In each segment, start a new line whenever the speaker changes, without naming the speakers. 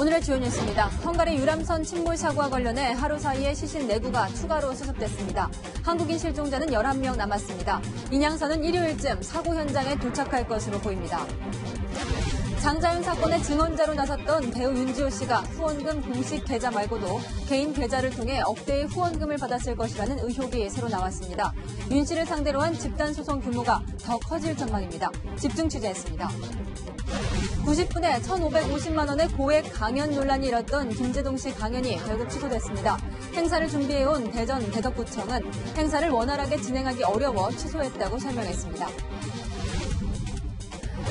오늘의 주요 뉴스입니다. 헝가리 유람선 침몰 사고와 관련해 하루 사이에 시신 4구가 추가로 수습됐습니다. 한국인 실종자는 11명 남았습니다. 인양선은 일요일쯤 사고 현장에 도착할 것으로 보입니다. 장자연 사건의 증언자로 나섰던 배우 윤지호 씨가 후원금 공식 계좌 말고도 개인 계좌를 통해 억대의 후원금을 받았을 것이라는 의혹이 새로 나왔습니다. 윤 씨를 상대로 한 집단 소송 규모가 더 커질 전망입니다. 집중 취재했습니다. 90분에 1,550만 원의 고액 강연 논란이 일었던 김제동 씨 강연이 결국 취소됐습니다. 행사를 준비해온 대전 대덕구청은 행사를 원활하게 진행하기 어려워 취소했다고 설명했습니다.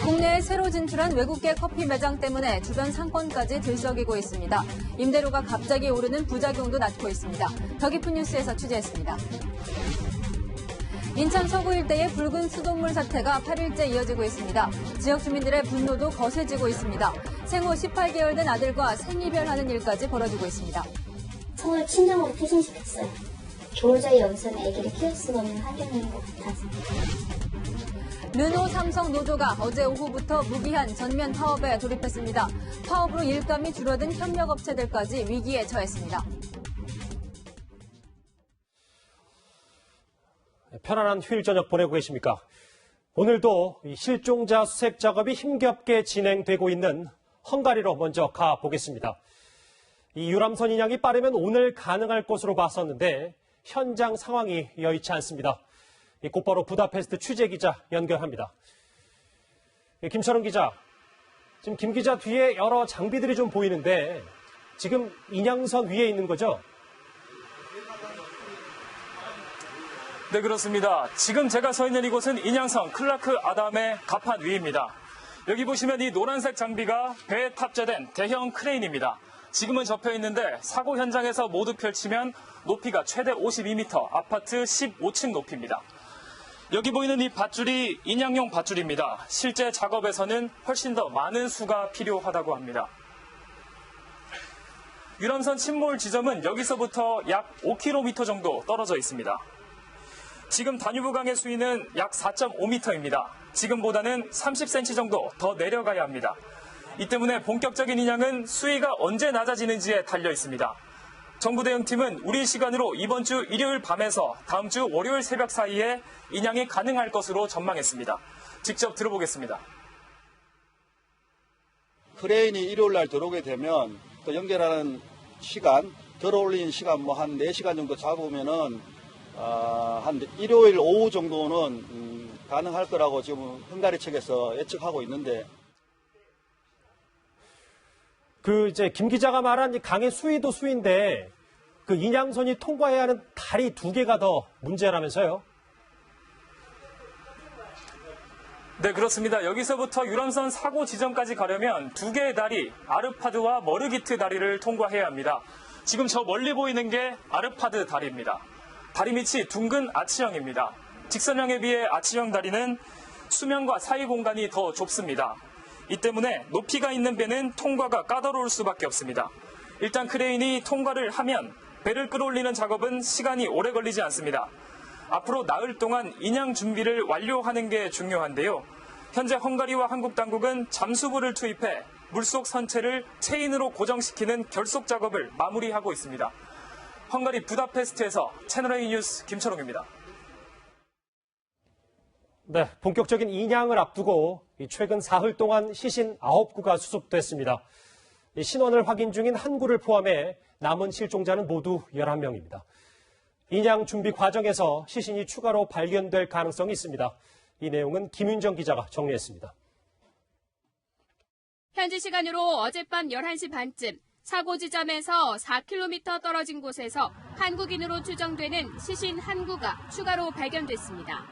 국내에 새로 진출한 외국계 커피 매장 때문에 주변 상권까지 들썩이고 있습니다. 임대료가 갑자기 오르는 부작용도 낳고 있습니다. 더 깊은 뉴스에서 취재했습니다. 인천 서구 일대의 붉은 수돗물 사태가 8일째 이어지고 있습니다. 지역 주민들의 분노도 거세지고 있습니다. 생후 18개월 된 아들과 생이별하는 일까지 벌어지고 있습니다.
성을 친정으로 퇴진시켰어요. 겨울자에 여기서는 아기를 키울 수가 없는 환경인 것 같아서.
르노 삼성 노조가 어제 오후부터 무기한 전면 파업에 돌입했습니다. 파업으로 일감이 줄어든 협력업체들까지 위기에 처했습니다.
편안한 휴일 저녁 보내고 계십니까? 오늘도 실종자 수색 작업이 힘겹게 진행되고 있는 헝가리로 먼저 가보겠습니다. 이 유람선 인양이 빠르면 오늘 가능할 것으로 봤었는데 현장 상황이 여의치 않습니다. 곧바로 부다페스트 취재기자 연결합니다. 김철웅 기자, 지금 김 기자 뒤에 여러 장비들이 좀 보이는데 지금 인양선 위에 있는 거죠?
네, 그렇습니다. 지금 제가 서 있는 이곳은 인양선 클라크 아담의 갑판 위입니다. 여기 보시면 이 노란색 장비가 배에 탑재된 대형 크레인입니다. 지금은 접혀 있는데 사고 현장에서 모두 펼치면 높이가 최대 52m, 아파트 15층 높이입니다. 여기 보이는 이 밧줄이 인양용 밧줄입니다. 실제 작업에서는 훨씬 더 많은 수가 필요하다고 합니다. 유람선 침몰 지점은 여기서부터 약 5km 정도 떨어져 있습니다. 지금 다뉴브강의 수위는 약 4.5m입니다. 지금보다는 30cm 정도 더 내려가야 합니다. 이 때문에 본격적인 인양은 수위가 언제 낮아지는지에 달려 있습니다. 정부 대응팀은 우리 시간으로 이번 주 일요일 밤에서 다음 주 월요일 새벽 사이에 인양이 가능할 것으로 전망했습니다. 직접 들어보겠습니다.
크레인이 일요일 날 들어오게 되면 또 연결하는 시간, 들어올리는 시간 뭐 한 4시간 정도 잡으면은 한 일요일 오후 정도는 가능할 거라고 지금 헝가리 측에서 예측하고 있는데.
이제 김 기자가 말한 이 강의 수위도 수위인데 그 인양선이 통과해야 하는 다리 2개가 더 문제라면서요?
네, 그렇습니다. 여기서부터 유람선 사고 지점까지 가려면 2개의 다리, 아르파드와 머르기트 다리를 통과해야 합니다. 지금 저 멀리 보이는 게 아르파드 다리입니다. 다리 밑이 둥근 아치형입니다. 직선형에 비해 아치형 다리는 수면과 사이 공간이 더 좁습니다. 이 때문에 높이가 있는 배는 통과가 까다로울 수밖에 없습니다. 일단 크레인이 통과를 하면 배를 끌어올리는 작업은 시간이 오래 걸리지 않습니다. 앞으로 나흘 동안 인양 준비를 완료하는 게 중요한데요. 현재 헝가리와 한국 당국은 잠수부를 투입해 물속 선체를 체인으로 고정시키는 결속 작업을 마무리하고 있습니다. 헝가리 부다페스트에서 채널A 뉴스 김철웅입니다.
네, 본격적인 인양을 앞두고 최근 사흘 동안 시신 9구가 수습됐습니다. 신원을 확인 중인 한 구를 포함해 남은 실종자는 모두 11명입니다. 인양 준비 과정에서 시신이 추가로 발견될 가능성이 있습니다. 이 내용은 김윤정 기자가 정리했습니다.
현지 시간으로 어젯밤 11시 반쯤 사고 지점에서 4km 떨어진 곳에서 한국인으로 추정되는 시신 한 구가 추가로 발견됐습니다.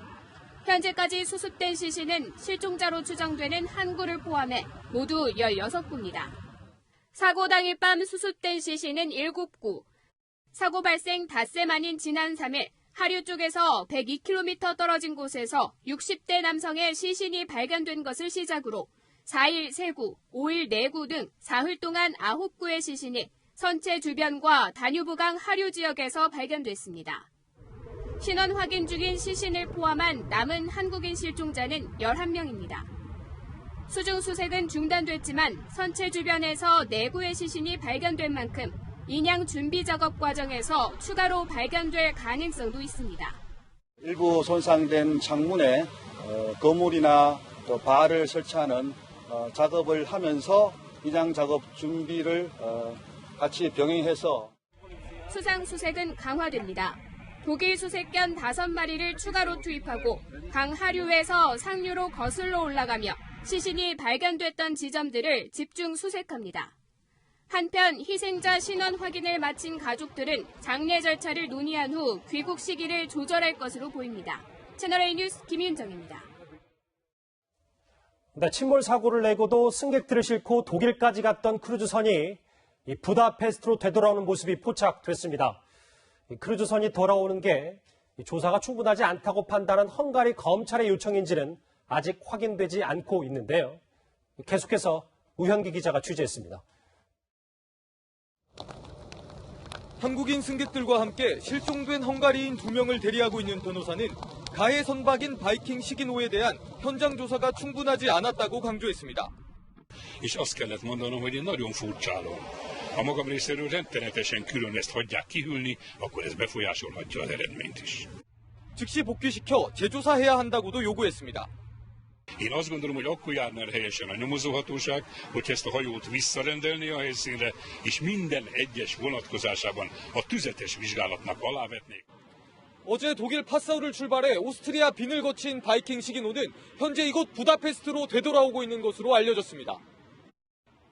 현재까지 수습된 시신은 실종자로 추정되는 한 구를 포함해 모두 16구입니다. 사고 당일 밤 수습된 시신은 7구. 사고 발생 닷새 만인 지난 3일 하류 쪽에서 102km 떨어진 곳에서 60대 남성의 시신이 발견된 것을 시작으로 4일 3구, 5일 4구 등 사흘 동안 9구의 시신이 선체 주변과 다뉴브강 하류 지역에서 발견됐습니다. 신원 확인 중인 시신을 포함한 남은 한국인 실종자는 11명입니다. 수중수색은 중단됐지만 선체 주변에서 내구의 시신이 발견된 만큼 인양 준비 작업 과정에서 추가로 발견될 가능성도 있습니다.
일부 손상된 창문에 거물이나 또 발을 설치하는 작업을 하면서 인양 작업 준비를 같이 병행해서
수상수색은 강화됩니다. 독일 수색견 5마리를 추가로 투입하고 강 하류에서 상류로 거슬러 올라가며 시신이 발견됐던 지점들을 집중 수색합니다. 한편 희생자 신원 확인을 마친 가족들은 장례 절차를 논의한 후 귀국 시기를 조절할 것으로 보입니다. 채널A 뉴스 김윤정입니다.
네, 침몰 사고를 내고도 승객들을 싣고 독일까지 갔던 크루즈선이 이 부다페스트로 되돌아오는 모습이 포착됐습니다. 이 크루즈선이 돌아오는 게 조사가 충분하지 않다고 판단한 헝가리 검찰의 요청인지는 아직 확인되지 않고 있는데요. 계속해서 우현기 기자가 취재했습니다.
한국인 승객들과 함께 실종된 헝가리인 2명을 대리하고 있는 변호사는 가해 선박인 바이킹 시기노에 대한 현장 조사가 충분하지 않았다고 강조했습니다.
És azt kellett mondanom, hogy én nagyon furcsálom. Ha magam részéről rendszeresen külön ezt hagyják kihűlni, akkor ez befolyásolhatja az eredményt is.
즉시 복귀시켜 재조사해야 한다고도 요구했습니다.
Én azt gondolom, hogy akkor járna el helyesen a nyomozóhatóság, hogy ezt a hajót visszarendelné a helyszínre, és minden egyes vonatkozásában a tüzetes vizsgálatnak alávetnék.
어제 독일 파사우를 출발해 오스트리아 빈을 거친 바이킹 시기노는 현재 이곳 부다페스트로 되돌아오고 있는 것으로 알려졌습니다.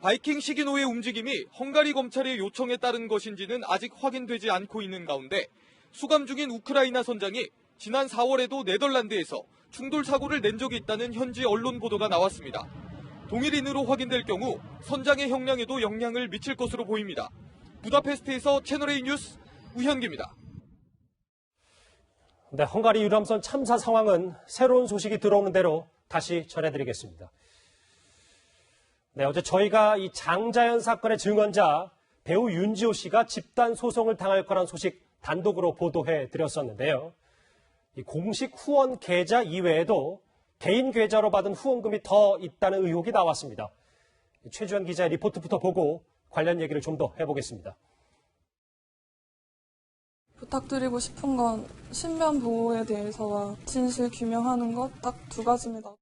바이킹 시기노의 움직임이 헝가리 검찰의 요청에 따른 것인지는 아직 확인되지 않고 있는 가운데 수감 중인 우크라이나 선장이 지난 4월에도 네덜란드에서 충돌 사고를 낸 적이 있다는 현지 언론 보도가 나왔습니다. 동일인으로 확인될 경우 선장의 형량에도 영향을 미칠 것으로 보입니다. 부다페스트에서 채널A 뉴스 우현기입니다.
네, 헝가리 유람선 참사 상황은 새로운 소식이 들어오는 대로 다시 전해드리겠습니다. 네, 어제 저희가 이 장자연 사건의 증언자 배우 윤지호 씨가 집단 소송을 당할 거란 소식 단독으로 보도해 드렸었는데요. 이 공식 후원 계좌 이외에도 개인 계좌로 받은 후원금이 더 있다는 의혹이 나왔습니다. 최주현 기자의 리포트부터 보고 관련 얘기를 좀 더 해보겠습니다.
부탁드리고 싶은 건 신변 보호에 대해서와 진실 규명하는 것 딱 2가지입니다.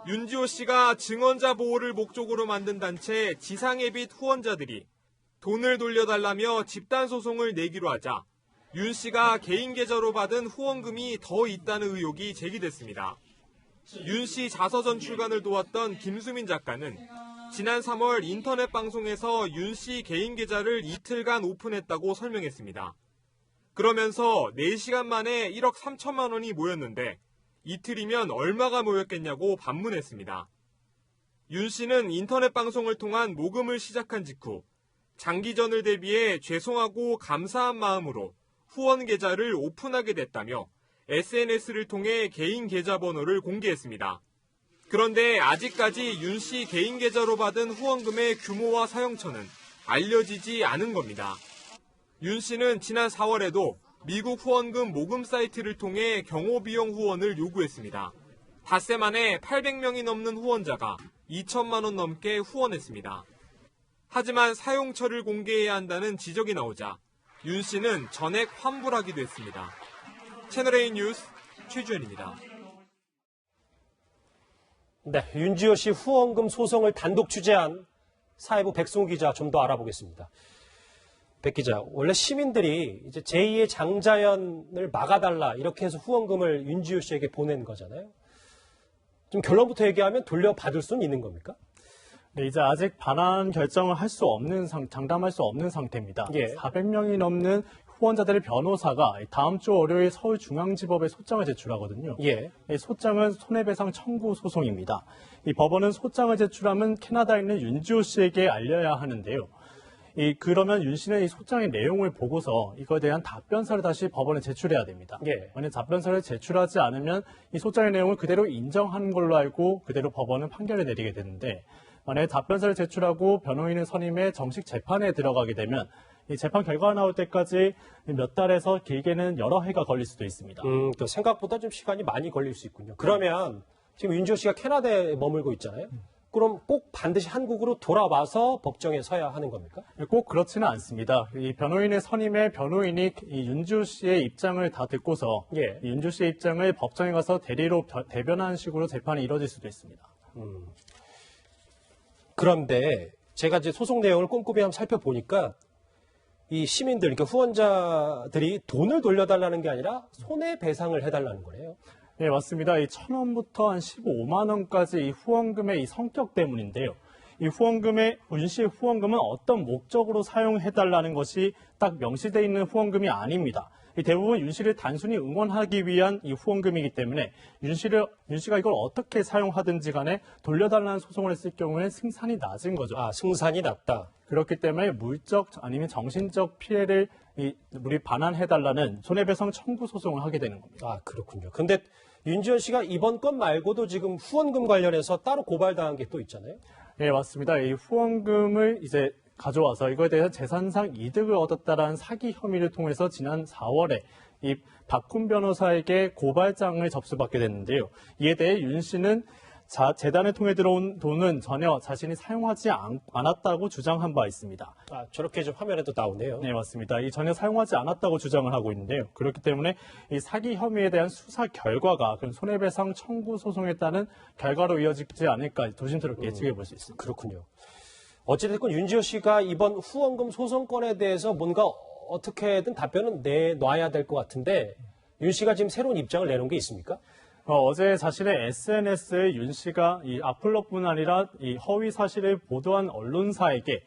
윤지호 씨가 증언자 보호를 목적으로 만든 단체 지상예빛 후원자들이 돈을 돌려달라며 집단 소송을 내기로 하자 윤 씨가 개인 계좌로 받은 후원금이 더 있다는 의혹이 제기됐습니다. 윤 씨 자서전 출간을 도왔던 김수민 작가는 지난 3월 인터넷 방송에서 윤 씨 개인 계좌를 이틀간 오픈했다고 설명했습니다. 그러면서 4시간 만에 1억 3천만 원이 모였는데 이틀이면 얼마가 모였겠냐고 반문했습니다. 윤 씨는 인터넷 방송을 통한 모금을 시작한 직후 장기전을 대비해 죄송하고 감사한 마음으로 후원 계좌를 오픈하게 됐다며 SNS를 통해 개인 계좌 번호를 공개했습니다. 그런데 아직까지 윤 씨 개인 계좌로 받은 후원금의 규모와 사용처는 알려지지 않은 겁니다. 윤 씨는 지난 4월에도 미국 후원금 모금 사이트를 통해 경호비용 후원을 요구했습니다. 닷새 만에 800명이 넘는 후원자가 2천만 원 넘게 후원했습니다. 하지만 사용처를 공개해야 한다는 지적이 나오자 윤 씨는 전액 환불하기도 했습니다. 채널A 뉴스 최주현입니다.
네, 윤지호 씨 후원금 소송을 단독 취재한 사회부 백승우 기자 좀 더 알아보겠습니다. 백 기자, 원래 시민들이 이제 제2의 장자연을 막아달라 이렇게 해서 후원금을 윤지호 씨에게 보낸 거잖아요. 좀 결론부터 얘기하면 돌려받을 수는 있는 겁니까?
네, 이제 아직 반환 결정을 할 수 없는 장담할 수 없는 상태입니다.
예.
400명이 넘는 후원자들의 변호사가 다음 주 월요일 서울중앙지법에 소장을 제출하거든요.
예.
이 소장은 손해배상 청구 소송입니다. 이 법원은 소장을 제출하면 캐나다에 있는 윤지호 씨에게 알려야 하는데요. 그러면 윤 씨는 이 소장의 내용을 보고서 이거에 대한 답변서를 다시 법원에 제출해야 됩니다.
예.
만약 답변서를 제출하지 않으면 이 소장의 내용을 그대로 인정하는 걸로 알고 그대로 법원은 판결을 내리게 되는데 만약에 답변서를 제출하고 변호인을 선임해 정식 재판에 들어가게 되면 이 재판 결과가 나올 때까지 몇 달에서 길게는 여러 해가 걸릴 수도 있습니다.
또 생각보다 좀 시간이 많이 걸릴 수 있군요. 그러면 지금 윤지호 씨가 캐나다에 머물고 있잖아요. 그럼 꼭 반드시 한국으로 돌아와서 법정에 서야 하는 겁니까?
꼭 그렇지는 않습니다. 이 변호인의 선임에 변호인이 이 윤지호 씨의 입장을 다 듣고서
예.
이 윤지호 씨의 입장을 법정에 가서 대리로 대변하는 식으로 재판이 이뤄질 수도 있습니다.
그런데 제가 이제 소송 내용을 꼼꼼히 한번 살펴보니까 이 시민들, 그러니까 후원자들이 돈을 돌려달라는 게 아니라 손해배상을 해달라는 거네요.
네, 맞습니다. 이 1,000원부터 한 15만 원까지 이 후원금의 이 성격 때문인데요. 이 윤 씨의 후원금은 어떤 목적으로 사용해달라는 것이 딱 명시되어 있는 후원금이 아닙니다. 이 대부분 윤 씨를 단순히 응원하기 위한 이 후원금이기 때문에 윤 씨가 이걸 어떻게 사용하든지 간에 돌려달라는 소송을 했을 경우에는 승산이 낮은 거죠.
아, 승산이 낮다.
그렇기 때문에 물적 아니면 정신적 피해를 우리 반환해달라는 손해배상 청구 소송을 하게 되는 겁니다.
아, 그렇군요. 근데 윤지호 씨가 이번 건 말고도 지금 후원금 관련해서 따로 고발당한 게 또 있잖아요.
네, 맞습니다. 이 후원금을 이제 가져와서 이거에 대해서 재산상 이득을 얻었다라는 사기 혐의를 통해서 지난 4월에 이 박훈 변호사에게 고발장을 접수받게 됐는데요. 이에 대해 윤 씨는 재단을 통해 들어온 돈은 전혀 자신이 사용하지 않았다고 주장한 바 있습니다.
아, 저렇게 좀 화면에도 나오네요.
네, 맞습니다. 이 전혀 사용하지 않았다고 주장을 하고 있는데요. 그렇기 때문에 이 사기 혐의에 대한 수사 결과가 그럼 손해배상 청구 소송에 따른 결과로 이어지지 않을까 조심스럽게 예측해 볼 수 있습니다.
그렇군요. 어찌됐건 윤지호 씨가 이번 후원금 소송건에 대해서 뭔가 어떻게든 답변은 내놔야 될 것 같은데 윤 씨가 지금 새로운 입장을 내놓은 게 있습니까?
어제 자신의 SNS에 윤 씨가 이 악플러뿐 아니라 이 허위 사실을 보도한 언론사에게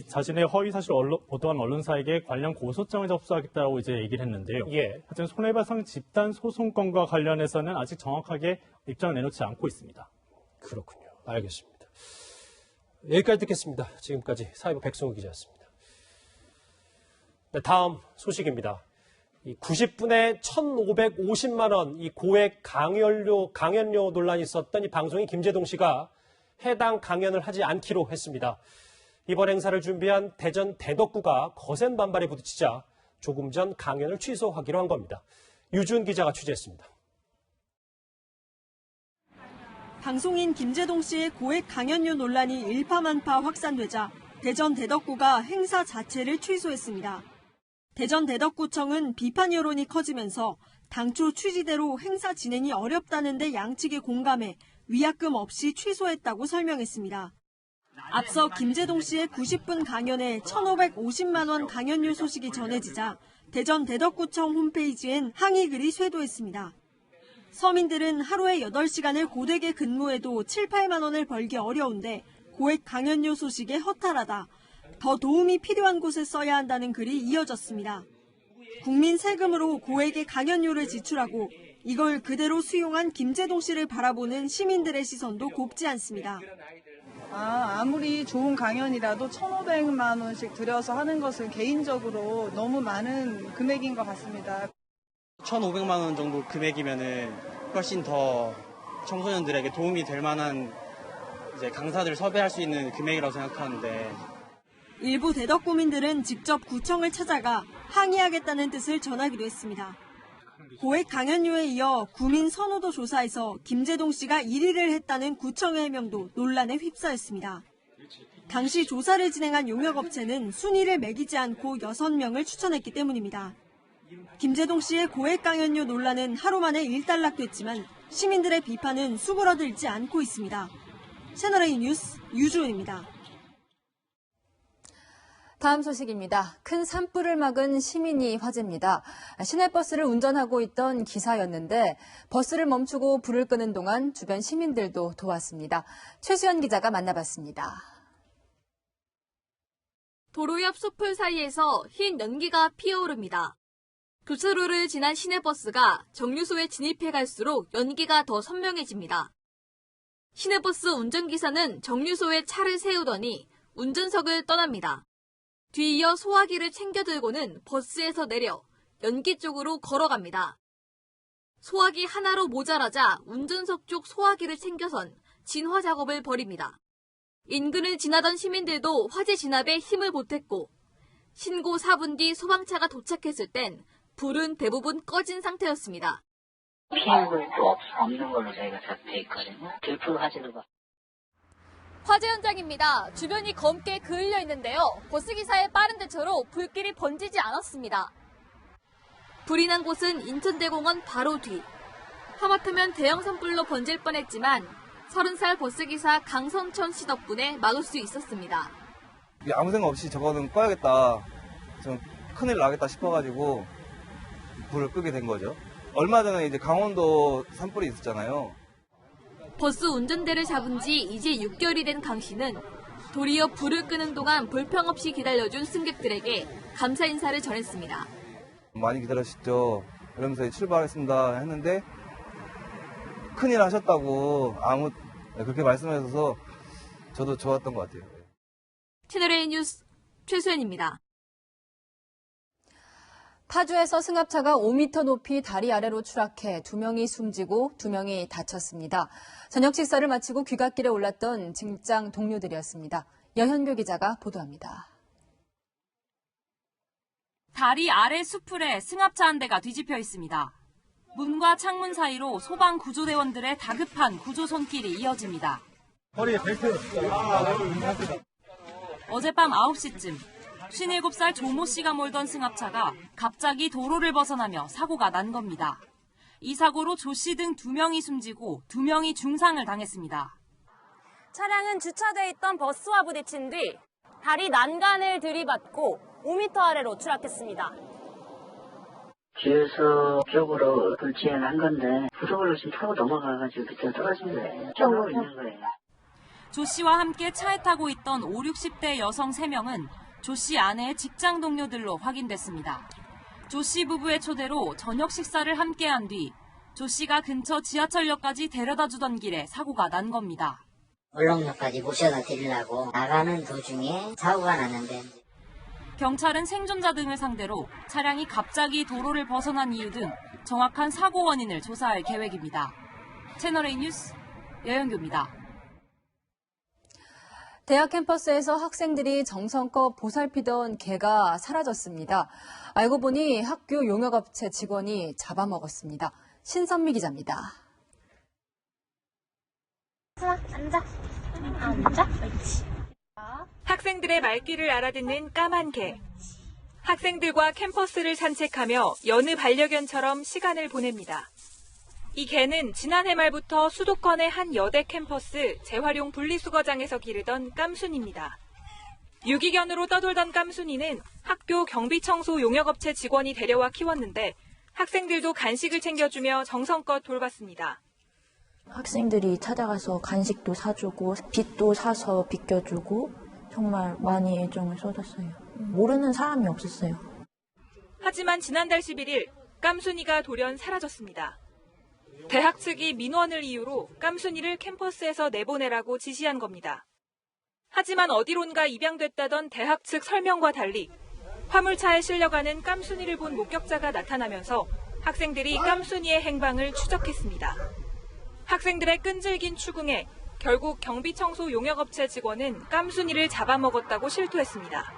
자신의 허위 사실을 보도한 언론사에게 관련 고소장을 접수하겠다고 이제 얘기를 했는데요.
예.
하지만 손해배상 집단 소송건과 관련해서는 아직 정확하게 입장을 내놓지 않고 있습니다.
그렇군요. 알겠습니다. 여기까지 듣겠습니다. 지금까지 사회부 백승우 기자였습니다. 네, 다음 소식입니다. 90분에 1,550만 원 이 고액 강연료 논란이 있었던 이 방송인 김재동 씨가 해당 강연을 하지 않기로 했습니다. 이번 행사를 준비한 대전 대덕구가 거센 반발에 부딪히자 조금 전 강연을 취소하기로 한 겁니다. 유준 기자가 취재했습니다.
방송인 김재동 씨의 고액 강연료 논란이 일파만파 확산되자 대전 대덕구가 행사 자체를 취소했습니다. 대전 대덕구청은 비판 여론이 커지면서 당초 취지대로 행사 진행이 어렵다는데 양측이 공감해 위약금 없이 취소했다고 설명했습니다. 앞서 김재동 씨의 90분 강연에 1,550만 원 강연료 소식이 전해지자 대전 대덕구청 홈페이지엔 항의 글이 쇄도했습니다. 서민들은 하루에 8시간을 고되게 근무해도 7, 8만 원을 벌기 어려운데 고액 강연료 소식에 허탈하다. 더 도움이 필요한 곳에 써야 한다는 글이 이어졌습니다. 국민 세금으로 고액의 강연료를 지출하고 이걸 그대로 수용한 김재동 씨를 바라보는 시민들의 시선도 곱지 않습니다.
아무리 좋은 강연이라도 1,500만 원씩 들여서 하는 것은 개인적으로 너무 많은 금액인 것 같습니다.
1,500만 원 정도 금액이면은 훨씬 더 청소년들에게 도움이 될 만한 이제 강사들 섭외할 수 있는 금액이라고 생각하는데
일부 대덕구민들은 직접 구청을 찾아가 항의하겠다는 뜻을 전하기도 했습니다. 고액 강연료에 이어 구민 선호도 조사에서 김재동 씨가 1위를 했다는 구청의 해명도 논란에 휩싸였습니다. 당시 조사를 진행한 용역업체는 순위를 매기지 않고 6명을 추천했기 때문입니다. 김재동 씨의 고액 강연료 논란은 하루 만에 일단락됐지만 시민들의 비판은 수그러들지 않고 있습니다. 채널A 뉴스 유주은입니다.
다음 소식입니다. 큰 산불을 막은 시민이 화제입니다. 시내버스를 운전하고 있던 기사였는데 버스를 멈추고 불을 끄는 동안 주변 시민들도 도왔습니다. 최수연 기자가 만나봤습니다.
도로 옆 숲풀 사이에서 흰 연기가 피어오릅니다. 교차로를 지난 시내버스가 정류소에 진입해 갈수록 연기가 더 선명해집니다. 시내버스 운전기사는 정류소에 차를 세우더니 운전석을 떠납니다. 뒤이어 소화기를 챙겨 들고는 버스에서 내려 연기 쪽으로 걸어갑니다. 소화기 하나로 모자라자 운전석 쪽 소화기를 챙겨선 진화 작업을 벌입니다. 인근을 지나던 시민들도 화재 진압에 힘을 보탰고 신고 4분 뒤 소방차가 도착했을 땐 불은 대부분 꺼진 상태였습니다.
피해는 또 없는 걸로 저희가 잡혀 있거든요. 들풀하지도 마.
화재 현장입니다. 주변이 검게 그을려 있는데요. 버스기사의 빠른 대처로 불길이 번지지 않았습니다. 불이 난 곳은 인천대공원 바로 뒤. 하마터면 대형 산불로 번질 뻔했지만 30살 버스기사 강성천 씨 덕분에 막을 수 있었습니다.
아무 생각 없이 저거는 꺼야겠다, 좀 큰일 나겠다 싶어가지고 불을 끄게 된 거죠. 얼마 전에 이제 강원도 산불이 있었잖아요.
버스 운전대를 잡은 지 이제 6개월이 된 강 씨는 도리어 불을 끄는 동안 불평 없이 기다려준 승객들에게 감사 인사를 전했습니다.
많이 기다리셨죠? 이러면서 출발했습니다 했는데 큰일 하셨다고 그렇게 말씀하셔서 저도 좋았던 것 같아요.
채널A 뉴스 최수연입니다.
파주에서 승합차가 5m 높이 다리 아래로 추락해 2명이 숨지고 2명이 다쳤습니다. 저녁 식사를 마치고 귀갓길에 올랐던 직장 동료들이었습니다. 여현교 기자가 보도합니다.
다리 아래 수풀에 승합차 한 대가 뒤집혀 있습니다. 문과 창문 사이로 소방 구조대원들의 다급한 구조 손길이 이어집니다.
허리에 벨트.
어젯밤 9시쯤 57살 조모 씨가 몰던 승합차가 갑자기 도로를 벗어나며 사고가 난 겁니다. 이 사고로 조 씨 등 2명이 숨지고 2명이 중상을 당했습니다.
차량은 주차돼 있던 버스와 부딪힌 뒤 다리 난간을 들이받고 5m 아래로 추락했습니다.
주유소 쪽으로 불진한 건데 부속으로 지금 타고 넘어가가지고 밑으로 떨어진 거예요. 쪽으로 있는 거예요.
조 씨와 함께 차에 타고 있던 5, 60대 여성 3명은 조 씨 아내의 직장 동료들로 확인됐습니다. 조 씨 부부의 초대로 저녁 식사를 함께한 뒤 조 씨가 근처 지하철역까지 데려다 주던 길에 사고가 난 겁니다.
얼렁역까지 모셔다 드리려고 나가는 도중에 사고가 났는데
경찰은 생존자 등을 상대로 차량이 갑자기 도로를 벗어난 이유 등 정확한 사고 원인을 조사할 계획입니다. 채널A 뉴스 여영규입니다.
대학 캠퍼스에서 학생들이 정성껏 보살피던 개가 사라졌습니다. 알고 보니 학교 용역업체 직원이 잡아먹었습니다. 신선미 기자입니다.
앉아. 앉아. 옳지.
학생들의 말귀를 알아듣는 까만 개. 학생들과 캠퍼스를 산책하며 여느 반려견처럼 시간을 보냅니다. 이 개는 지난해 말부터 수도권의 한 여대 캠퍼스 재활용 분리수거장에서 기르던 깜순이입니다. 유기견으로 떠돌던 깜순이는 학교 경비청소 용역업체 직원이 데려와 키웠는데 학생들도 간식을 챙겨주며 정성껏 돌봤습니다.
학생들이 찾아가서 간식도 사주고 빗도 사서 비껴주고 정말 많이 애정을 쏟았어요. 모르는 사람이 없었어요.
하지만 지난달 11일 깜순이가 돌연 사라졌습니다. 대학 측이 민원을 이유로 깜순이를 캠퍼스에서 내보내라고 지시한 겁니다. 하지만 어디론가 입양됐다던 대학 측 설명과 달리 화물차에 실려가는 깜순이를 본 목격자가 나타나면서 학생들이 깜순이의 행방을 추적했습니다. 학생들의 끈질긴 추궁에 결국 경비청소 용역업체 직원은 깜순이를 잡아먹었다고 실토했습니다.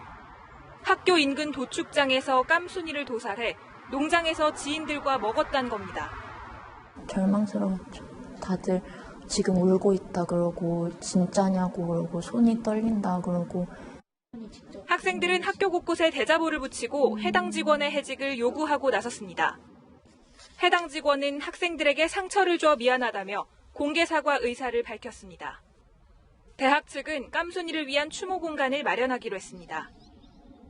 학교 인근 도축장에서 깜순이를 도살해 농장에서 지인들과 먹었다는 겁니다.
절망스러웠죠. 다들 지금 울고 있다 그러고 진짜냐고 그러고 손이 떨린다 그러고.
학생들은 학교 곳곳에 대자보를 붙이고 해당 직원의 해직을 요구하고 나섰습니다. 해당 직원은 학생들에게 상처를 줘 미안하다며 공개 사과 의사를 밝혔습니다. 대학 측은 깜순이를 위한 추모 공간을 마련하기로 했습니다.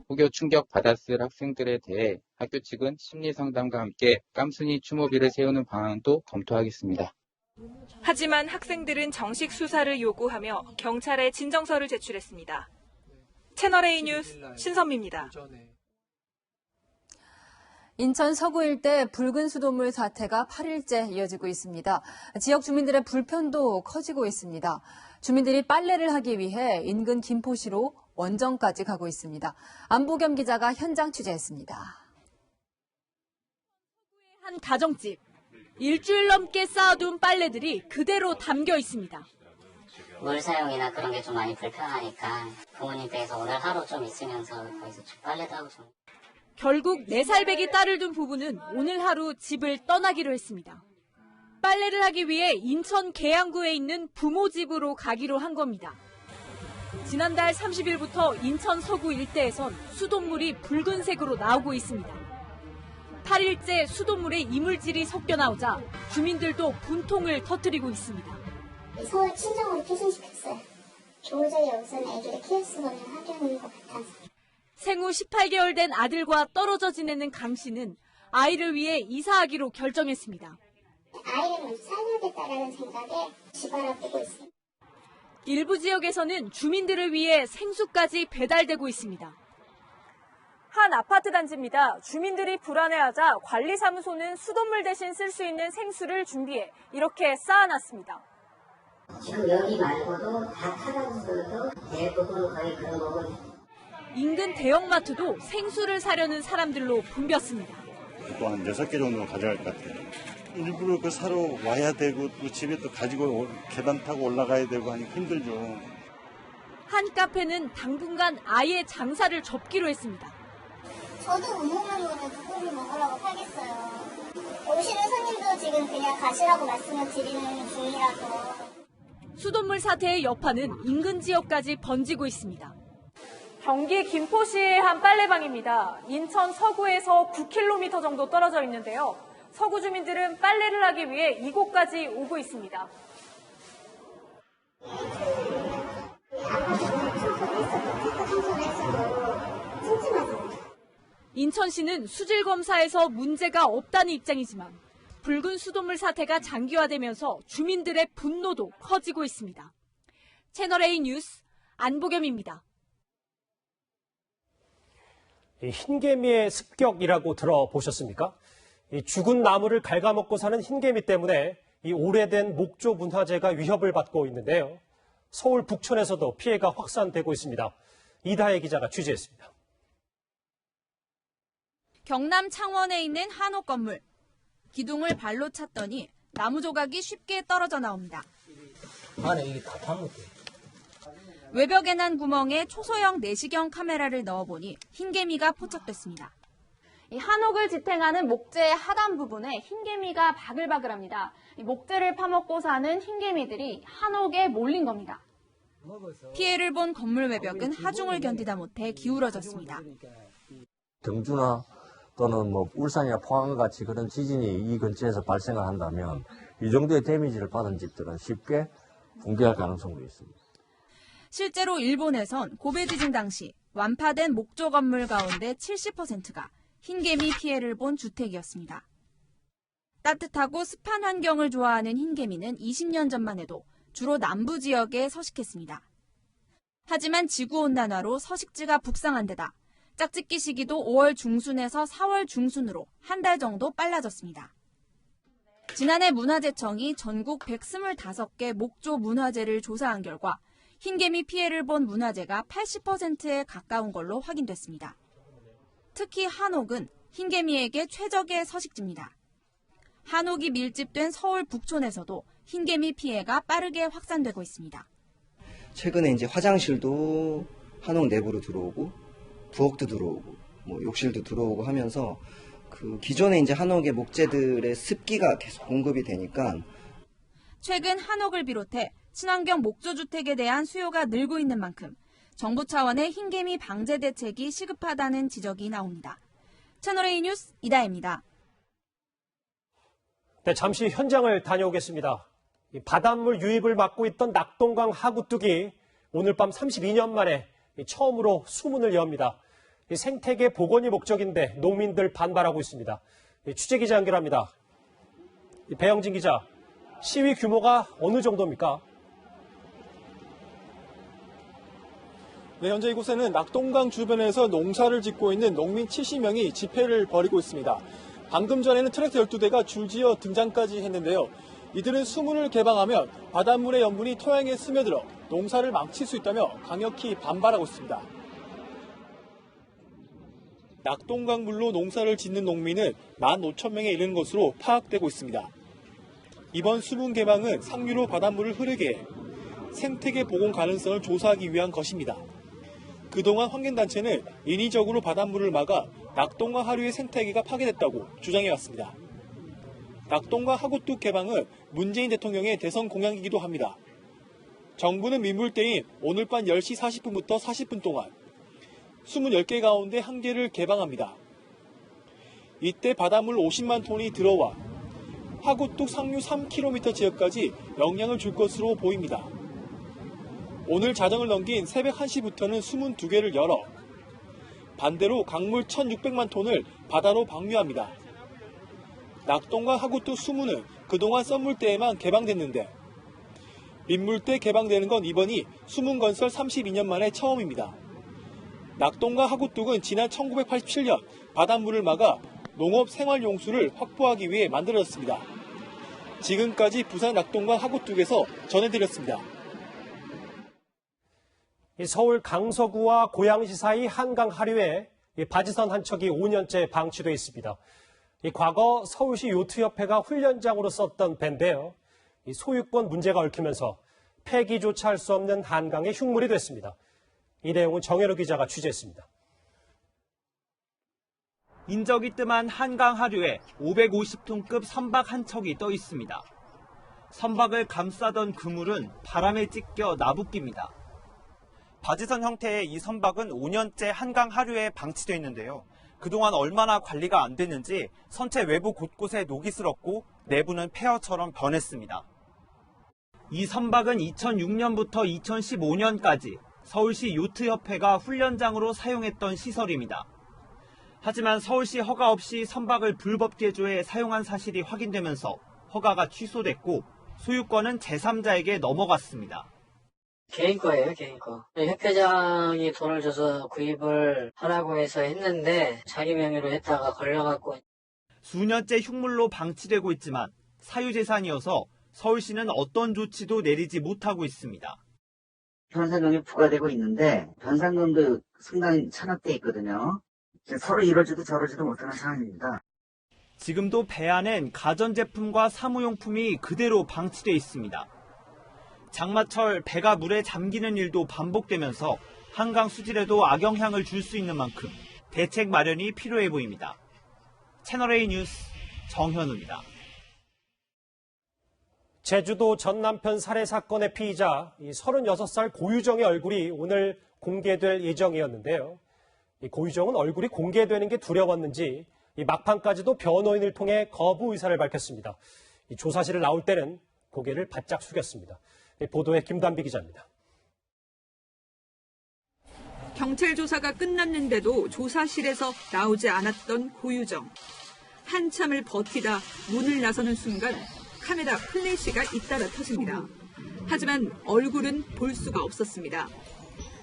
후교 충격 받았을 학생들에 대해 학교 측은 심리상담과 함께 깜순이 추모비를 세우는 방안도 검토하겠습니다.
하지만 학생들은 정식 수사를 요구하며 경찰에 진정서를 제출했습니다. 채널A 뉴스 신선미입니다.
인천 서구 일대 붉은 수돗물 사태가 8일째 이어지고 있습니다. 지역 주민들의 불편도 커지고 있습니다. 주민들이 빨래를 하기 위해 인근 김포시로 원정까지 가고 있습니다. 안보겸 기자가 현장 취재했습니다.
한 가정집. 일주일 넘게 쌓아둔 빨래들이 그대로 담겨 있습니다.
물 사용이나 그런 게 좀 많이 불편하니까 부모님 댁에서 오늘 하루 좀 있으면서 거기서 빨래도 하고 좀.
결국 4살배기 딸을 둔 부부는 오늘 하루 집을 떠나기로 했습니다. 빨래를 하기 위해 인천 계양구에 있는 부모 집으로 가기로 한 겁니다. 지난달 30일부터 인천 서구 일대에선 수돗물이 붉은색으로 나오고 있습니다. 8일째 수돗물에 이물질이 섞여 나오자 주민들도 분통을 터뜨리고 있습니다.
서울 친정으로 퇴진시켰어요. 도저히 여기서는 아기를 키울 수가 없는 환경인 것 같아서.
생후 18개월 된 아들과 떨어져 지내는 강 씨는 아이를 위해 이사하기로 결정했습니다.
아이를 먼저 살려야겠다라는 생각에 집을 앞두고 있습니다.
일부 지역에서는 주민들을 위해 생수까지 배달되고 있습니다. 한 아파트 단지입니다. 주민들이 불안해하자 관리사무소는 수돗물 대신 쓸 수 있는 생수를 준비해 이렇게 쌓아놨습니다.
지금 여기 말고도 다 타다주소도 대부분 거의 그런 거고.
인근 대형마트도 생수를 사려는 사람들로 붐볐습니다.
또 한 6개 정도는 가져갈 것 같아요. 일부러 그 사러 와야 되고 또 집에 또 가지고 계단 타고 올라가야 되고 하니 힘들죠.
한 카페는 당분간 아예 장사를 접기로 했습니다.
저도 못 먹는 거는 누구를 먹으라고 팔겠어요. 오시는 손님도 지금 그냥 가시라고 말씀을 드리는 중이라서.
수돗물 사태의 여파는 인근 지역까지 번지고 있습니다. 경기 김포시의 한 빨래방입니다. 인천 서구에서 9km 정도 떨어져 있는데요. 서구 주민들은 빨래를 하기 위해 이곳까지 오고 있습니다. 인천시는 수질 검사에서 문제가 없다는 입장이지만 붉은 수돗물 사태가 장기화되면서 주민들의 분노도 커지고 있습니다. 채널A 뉴스 안보겸입니다.
이 흰개미의 습격이라고 들어보셨습니까? 이 죽은 나무를 갉아먹고 사는 흰개미 때문에 이 오래된 목조 문화재가 위협을 받고 있는데요. 서울 북촌에서도 피해가 확산되고 있습니다. 이다혜 기자가 취재했습니다.
경남 창원에 있는 한옥 건물. 기둥을 발로 찼더니 나무 조각이 쉽게 떨어져 나옵니다.
안에 이게 다 파묻고.
외벽에 난 구멍에 초소형 내시경 카메라를 넣어보니 흰개미가 포착됐습니다.
이 한옥을 지탱하는 목재의 하단 부분에 흰개미가 바글바글합니다. 이 목재를 파먹고 사는 흰개미들이 한옥에 몰린 겁니다.
피해를 본 건물 외벽은 하중을 견디다 못해 기울어졌습니다.
경주나 또는 울산이나 포항 같이 그런 지진이 이 근처에서 발생을 한다면 이 정도의 데미지를 받은 집들은 쉽게 붕괴할 가능성도 있습니다.
실제로 일본에선 고베 지진 당시 완파된 목조 건물 가운데 70%가 흰개미 피해를 본 주택이었습니다. 따뜻하고 습한 환경을 좋아하는 흰개미는 20년 전만 해도 주로 남부 지역에 서식했습니다. 하지만 지구온난화로 서식지가 북상한 데다 짝짓기 시기도 5월 중순에서 4월 중순으로 한 달 정도 빨라졌습니다. 지난해 문화재청이 전국 125개 목조 문화재를 조사한 결과 흰개미 피해를 본 문화재가 80%에 가까운 걸로 확인됐습니다. 특히 한옥은 흰개미에게 최적의 서식지입니다. 한옥이 밀집된 서울 북촌에서도 흰개미 피해가 빠르게 확산되고 있습니다.
최근에 이제 화장실도 한옥 내부로 들어오고 부엌도 들어오고 욕실도 들어오고 하면서 그 기존에 이제 한옥의 목재들의 습기가 계속 공급이 되니까
최근 한옥을 비롯해 친환경 목조주택에 대한 수요가 늘고 있는 만큼 정부 차원의 흰개미 방제 대책이 시급하다는 지적이 나옵니다. 채널A 뉴스 이다혜입니다.
네, 잠시 현장을 다녀오겠습니다. 바닷물 유입을 막고 있던 낙동강 하구뚝이 오늘 밤 32년 만에 처음으로 수문을 엽니다. 생태계 복원이 목적인데 농민들 반발하고 있습니다. 취재기자 연결합니다. 배영진 기자, 시위 규모가 어느 정도입니까?
네, 현재 이곳에는 낙동강 주변에서 농사를 짓고 있는 농민 70명이 집회를 벌이고 있습니다. 방금 전에는 트랙터 12대가 줄지어 등장까지 했는데요. 이들은 수문을 개방하면 바닷물의 염분이 토양에 스며들어 농사를 망칠 수 있다며 강력히 반발하고 있습니다. 낙동강 물로 농사를 짓는 농민은 15,000명에 이르는 것으로 파악되고 있습니다. 이번 수문 개방은 상류로 바닷물을 흐르게 해 생태계 복원 가능성을 조사하기 위한 것입니다. 그동안 환경단체는 인위적으로 바닷물을 막아 낙동강 하류의 생태계가 파괴됐다고 주장해왔습니다. 낙동강 하구뚝 개방은 문재인 대통령의 대선 공약이기도 합니다. 정부는 민물대인 오늘 밤 10시 40분부터 40분 동안 20개 가운데 1개를 개방합니다. 이때 바닷물 50만 톤이 들어와 하구뚝 상류 3km 지역까지 영향을 줄 것으로 보입니다. 오늘 자정을 넘긴 새벽 1시부터는 22개를 열어 반대로 강물 1,600만 톤을 바다로 방류합니다. 낙동강 하구뚝 수문은 그동안 썸물대에만 개방됐는데 민물대 개방되는 건 이번이 수문 건설 32년 만에 처음입니다. 낙동강 하구뚝은 지난 1987년 바닷물을 막아 농업 생활용수를 확보하기 위해 만들어졌습니다. 지금까지 부산 낙동강 하구뚝에서 전해드렸습니다.
서울 강서구와 고양시 사이 한강 하류에 바지선 한 척이 5년째 방치돼 있습니다. 과거 서울시 요트협회가 훈련장으로 썼던 배인데요. 소유권 문제가 얽히면서 폐기조차 할 수 없는 한강의 흉물이 됐습니다. 이 내용은 정현우 기자가 취재했습니다.
인적이 뜸한 한강 하류에 550톤급 선박 한 척이 떠 있습니다. 선박을 감싸던 그물은 바람에 찢겨 나부낍니다. 바지선 형태의 이 선박은 5년째 한강 하류에 방치되어 있는데요. 그동안 얼마나 관리가 안 됐는지 선체 외부 곳곳에 녹이 슬었고 내부는 폐허처럼 변했습니다. 이 선박은 2006년부터 2015년까지 서울시 요트협회가 훈련장으로 사용했던 시설입니다. 하지만 서울시 허가 없이 선박을 불법 개조해 사용한 사실이 확인되면서 허가가 취소됐고 소유권은 제3자에게 넘어갔습니다.
개인 거예요, 개인 거. 협회장이 돈을 줘서 구입을 하라고 해서 했는데 자기 명의로 했다가 걸려갖고.
수년째 흉물로 방치되고 있지만 사유재산이어서 서울시는 어떤 조치도 내리지 못하고 있습니다.
변상금이 부과되고 있는데 변상금도 상당히 찬압돼 있거든요. 서로 이러지도 저러지도 못하는 상황입니다.
지금도 배 안엔 가전제품과 사무용품이 그대로 방치돼 있습니다. 장마철 배가 물에 잠기는 일도 반복되면서 한강 수질에도 악영향을 줄 수 있는 만큼 대책 마련이 필요해 보입니다. 채널A 뉴스 정현우입니다.
제주도 전 남편 살해 사건의 피의자 36살 고유정의 얼굴이 오늘 공개될 예정이었는데요. 고유정은 얼굴이 공개되는 게 두려웠는지 막판까지도 변호인을 통해 거부 의사를 밝혔습니다. 조사실을 나올 때는 고개를 바짝 숙였습니다. 보도에 김단비 기자입니다.
경찰 조사가 끝났는데도 조사실에서 나오지 않았던 고유정. 한참을 버티다 문을 나서는 순간 카메라 플래시가 잇따라 터집니다. 하지만 얼굴은 볼 수가 없었습니다.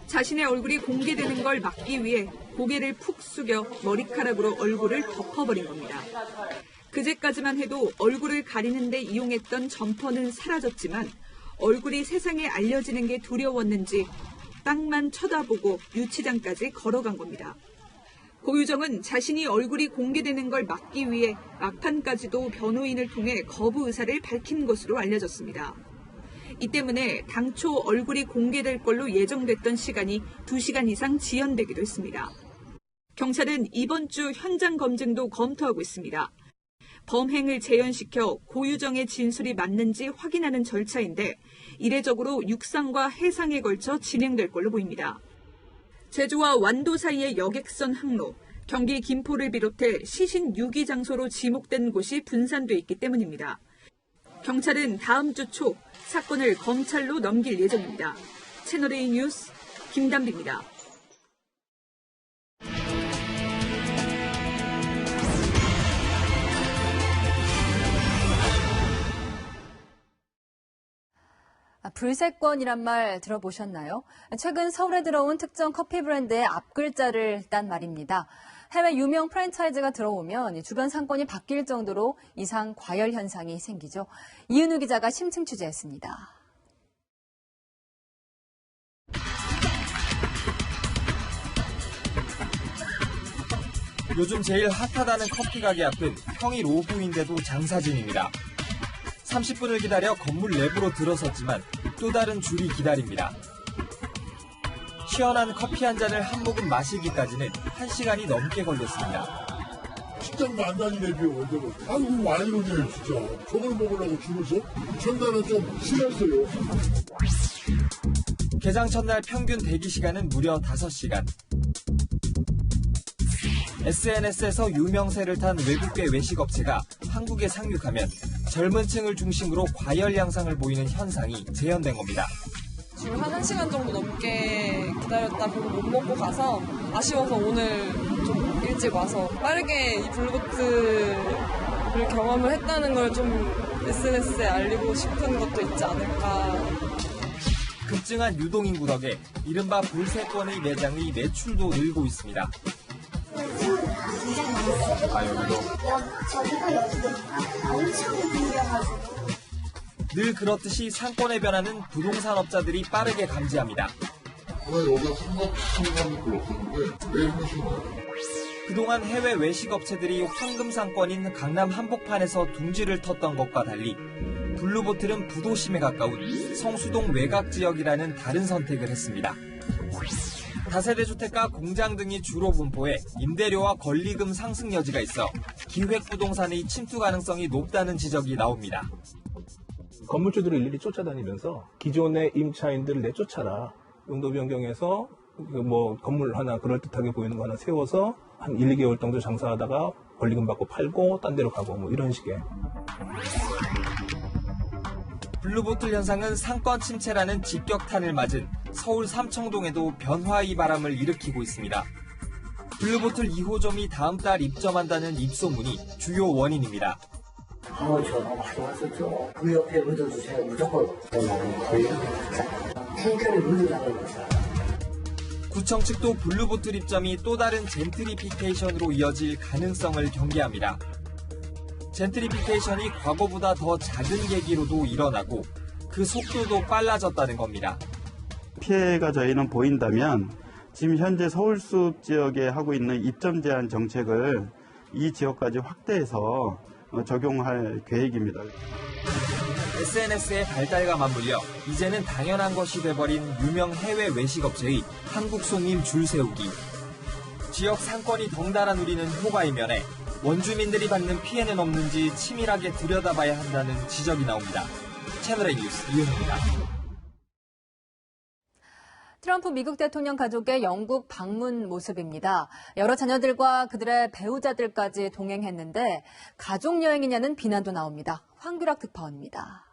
자신의 얼굴이 공개되는 걸 막기 위해 고개를 푹 숙여 머리카락으로 얼굴을 덮어버린 겁니다. 그제까지만 해도 얼굴을 가리는 데 이용했던 점퍼는 사라졌지만 얼굴이 세상에 알려지는 게 두려웠는지 땅만 쳐다보고 유치장까지 걸어간 겁니다. 고유정은 자신이 얼굴이 공개되는 걸 막기 위해 막판까지도 변호인을 통해 거부 의사를 밝힌 것으로 알려졌습니다. 이 때문에 당초 얼굴이 공개될 걸로 예정됐던 시간이 2시간 이상 지연되기도 했습니다. 경찰은 이번 주 현장 검증도 검토하고 있습니다. 범행을 재현시켜 고유정의 진술이 맞는지 확인하는 절차인데 이례적으로 육상과 해상에 걸쳐 진행될 걸로 보입니다. 제주와 완도 사이의 여객선 항로, 경기 김포를 비롯해 시신 유기 장소로 지목된 곳이 분산돼 있기 때문입니다. 경찰은 다음 주 초 사건을 검찰로 넘길 예정입니다. 채널A 뉴스 김단비입니다.
불세권이란 말 들어보셨나요? 최근 서울에 들어온 특정 커피 브랜드의 앞글자를 딴 말입니다. 해외 유명 프랜차이즈가 들어오면 주변 상권이 바뀔 정도로 이상 과열 현상이 생기죠. 이은우 기자가 심층 취재했습니다.
요즘 제일 핫하다는 커피 가게 앞은 평일 오후인데도 장사진입니다. 30분을 기다려 건물 내부로 들어섰지만 또 다른 줄이 기다립니다. 시원한 커피 한 잔을 한 모금 마시기까지는 1시간이 넘게 걸렸습니다.
식당도 안 다니네요, 원래는. 아이고, 와이러네, 진짜. 저걸 먹으려고 줄을 서? 전날은 좀 심했어요.
개장 첫날 평균 대기 시간은 무려 5시간. SNS에서 유명세를 탄 외국계 외식업체가 한국에 상륙하면 젊은 층을 중심으로 과열 양상을 보이는 현상이 재현된 겁니다.
줄 한 1시간 정도 넘게 기다렸다 보고 못 먹고 가서 아쉬워서 오늘 좀 일찍 와서 빠르게 이 블루보트를 경험을 했다는 걸 좀 SNS에 알리고 싶은 것도 있지 않을까.
급증한 유동인구 덕에 이른바 볼세권의 매장의 매출도 늘고 있습니다. 늘 그렇듯이 상권의 변화는 부동산업자들이 빠르게 감지합니다. 그동안 해외 외식업체들이 황금 상권인 강남 한복판에서 둥지를 텄던 것과 달리 블루보틀은 부도심에 가까운 성수동 외곽 지역이라는 다른 선택을 했습니다. 다세대 주택과 공장 등이 주로 분포해 임대료와 권리금 상승 여지가 있어 기획부동산의 침투 가능성이 높다는 지적이 나옵니다.
건물주들을 일일이 쫓아다니면서 기존의 임차인들을 내쫓아라. 용도 변경해서 건물 하나 그럴듯하게 보이는 거 하나 세워서 한 1, 2개월 정도 장사하다가 권리금 받고 팔고 딴 데로 가고 이런 식의.
블루보틀 현상은 상권 침체라는 직격탄을 맞은 서울 삼청동에도 변화의 바람을 일으키고 있습니다. 블루보틀 2호점이 다음 달 입점한다는 입소문이 주요 원인입니다.
저 너무 많이 왔었죠. 그 옆에 묻어도 제가 무조건 거의 탱크를 물려다는 거죠.
구청 측도 블루보틀 입점이 또 다른 젠트리피케이션으로 이어질 가능성을 경계합니다. 젠트리피케이션이 과거보다 더 작은 계기로도 일어나고 그 속도도 빨라졌다는 겁니다.
피해가 저희는 보인다면 지금 현재 서울숲 지역에 하고 있는 입점 제한 정책을 이 지역까지 확대해서 적용할 계획입니다.
SNS의 발달과 맞물려 이제는 당연한 것이 돼버린 유명 해외 외식업체의 한국 손님 줄 세우기. 지역 상권이 덩달아 누리는 효과의 면에 원주민들이 받는 피해는 없는지 치밀하게 들여다봐야 한다는 지적이 나옵니다. 채널A 뉴스 이은호입니다.
트럼프 미국 대통령 가족의 영국 방문 모습입니다. 여러 자녀들과 그들의 배우자들까지 동행했는데 가족 여행이냐는 비난도 나옵니다. 황규락 특파원입니다.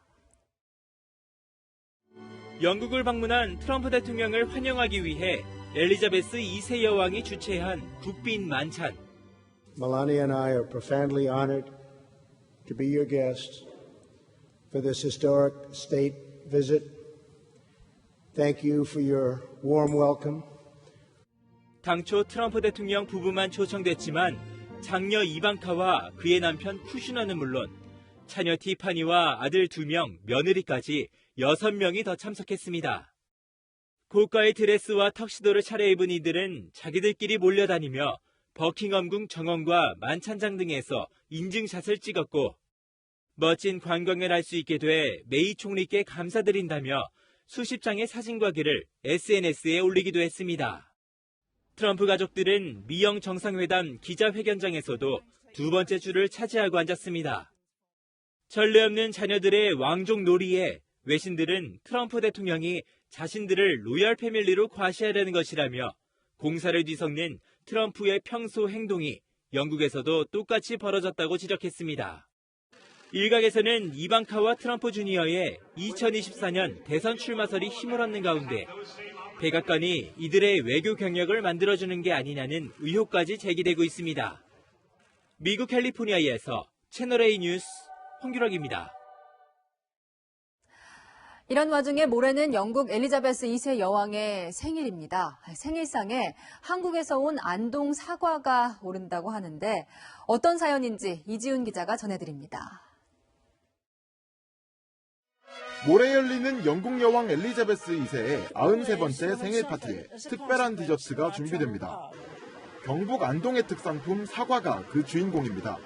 영국을 방문한 트럼프 대통령을 환영하기 위해 엘리자베스 2세 여왕이 주최한 국빈 만찬.
Melania and I are profoundly honored to be your guests for this historic state visit. Thank you for your warm welcome.
당초 트럼프 대통령 부부만 초청됐지만 장녀 이방카와 그의 남편 쿠슈너는 물론 차녀 티파니와 아들 2명, 며느리까지 6명이 더 참석했습니다. 고가의 드레스와 턱시도를 차려입은 이들은 자기들끼리 몰려다니며 버킹엄궁 정원과 만찬장 등에서 인증샷을 찍었고 멋진 관광을 할 수 있게 돼 메이 총리께 감사드린다며 수십 장의 사진과 글을 SNS에 올리기도 했습니다. 트럼프 가족들은 미영 정상회담 기자회견장에서도 두 번째 줄을 차지하고 앉았습니다. 전례 없는 자녀들의 왕족 놀이에 외신들은 트럼프 대통령이 자신들을 로열 패밀리로 과시하려는 것이라며 공사를 뒤섞는 트럼프의 평소 행동이 영국에서도 똑같이 벌어졌다고 지적했습니다. 일각에서는 이방카와 트럼프 주니어의 2024년 대선 출마설이 힘을 얻는 가운데 백악관이 이들의 외교 경력을 만들어주는 게 아니냐는 의혹까지 제기되고 있습니다. 미국 캘리포니아에서 채널A 뉴스 홍규락입니다.
이런 와중에 모레는 영국 엘리자베스 2세 여왕의 생일입니다. 생일상에 한국에서 온 안동 사과가 오른다고 하는데 어떤 사연인지 이지훈 기자가 전해드립니다.
모레 열리는 영국 여왕 엘리자베스 2세의 93번째 생일 파티에 특별한 디저트가 준비됩니다. 경북 안동의 특산품 사과가 그 주인공입니다.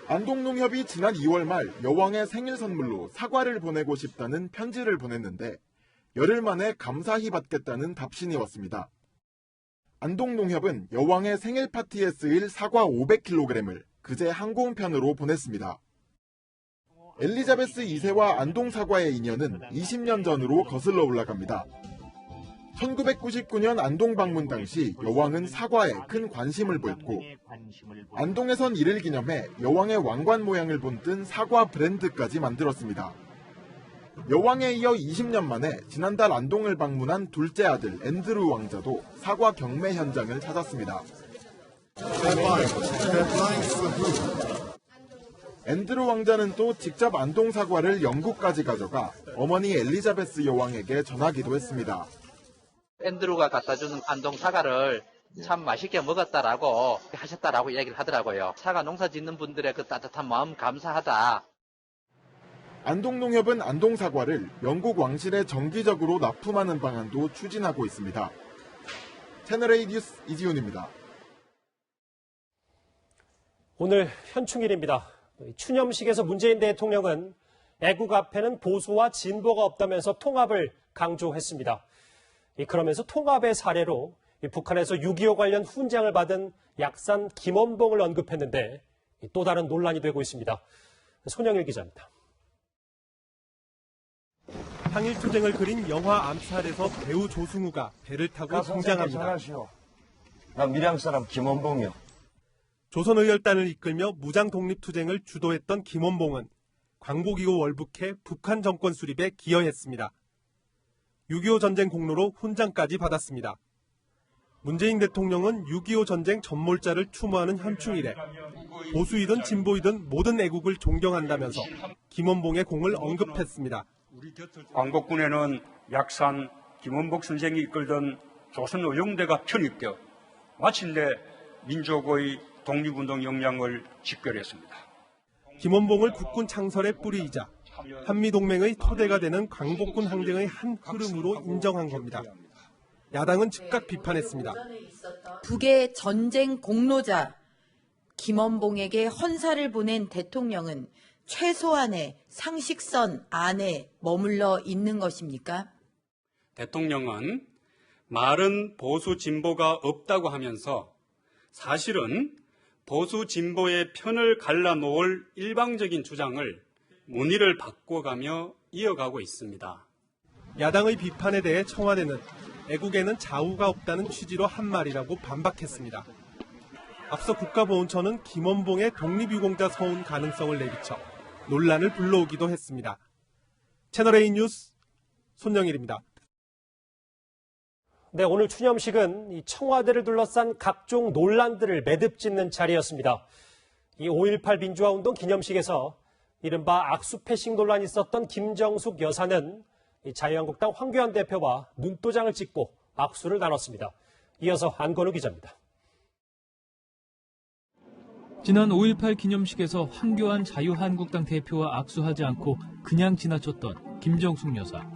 안동농협이 지난 2월 말 여왕의 생일 선물로 사과를 보내고 싶다는 편지를 보냈는데 열흘 만에 감사히 받겠다는 답신이 왔습니다. 안동농협은 여왕의 생일 파티에 쓰일 사과 500kg을 그제 항공편으로 보냈습니다. 엘리자베스 2세와 안동 사과의 인연은 20년 전으로 거슬러 올라갑니다. 1999년 안동 방문 당시 여왕은 사과에 큰 관심을 보였고 안동에선 이를 기념해 여왕의 왕관 모양을 본뜬 사과 브랜드까지 만들었습니다. 여왕에 이어 20년 만에 지난달 안동을 방문한 둘째 아들 앤드루 왕자도 사과 경매 현장을 찾았습니다. 앤드루 왕자는 또 직접 안동 사과를 영국까지 가져가 어머니 엘리자베스 여왕에게 전하기도 했습니다.
앤드루가 갖다주는 안동 사과를 참 맛있게 먹었다라고 하셨다라고 얘기를 하더라고요. 사과 농사 짓는 분들의 그 따뜻한 마음 감사하다.
안동농협은 안동 사과를 영국 왕실에 정기적으로 납품하는 방안도 추진하고 있습니다. 채널A 뉴스 이지훈입니다.
오늘 현충일입니다. 추념식에서 문재인 대통령은 애국 앞에는 보수와 진보가 없다면서 통합을 강조했습니다. 그러면서 통합의 사례로 북한에서 6.25 관련 훈장을 받은 약산 김원봉을 언급했는데 또 다른 논란이 되고 있습니다. 손영일 기자입니다.
항일투쟁을 그린 영화 암살에서 배우 조승우가 배를 타고 등장합니다.
나 밀양 사람 김원봉이요.
조선의열단을 이끌며 무장독립투쟁을 주도했던 김원봉은 광복이후 월북해 북한 정권 수립에 기여했습니다. 6.25 전쟁 공로로 훈장까지 받았습니다. 문재인 대통령은 6.25 전쟁 전몰자를 추모하는 현충일에 보수이든 진보이든 모든 애국을 존경한다면서 김원봉의 공을 언급했습니다.
광복군에는 약산 김원복 선생이 이끌던 조선의용대가 편입되어 마침내 민족의 독립운동 역량을 직결했습니다.
김원봉을 국군 창설의 뿌리이자 한미동맹의 토대가 되는 광복군 항쟁의 한 흐름으로 인정한 겁니다. 야당은 즉각 비판했습니다.
북의 전쟁 공로자 김원봉에게 헌사를 보낸 대통령은 최소한의 상식선 안에 머물러 있는 것입니까?
대통령은 말은 보수 진보가 없다고 하면서 사실은 보수 진보의 편을 갈라놓을 일방적인 주장을 문의를 바꿔가며 이어가고 있습니다.
야당의 비판에 대해 청와대는 애국에는 좌우가 없다는 취지로 한 말이라고 반박했습니다. 앞서 국가보훈처는 김원봉의 독립유공자 서운 가능성을 내비쳐 논란을 불러오기도 했습니다. 채널A 뉴스 손영일입니다.
네, 오늘 추념식은 이 청와대를 둘러싼 각종 논란들을 매듭짓는 자리였습니다. 이 5.18 민주화운동 기념식에서 이른바 악수 패싱 논란이 있었던 김정숙 여사는 이 자유한국당 황교안 대표와 눈도장을 찍고 악수를 나눴습니다. 이어서 안건우 기자입니다.
지난 5.18 기념식에서 황교안 자유한국당 대표와 악수하지 않고 그냥 지나쳤던 김정숙 여사.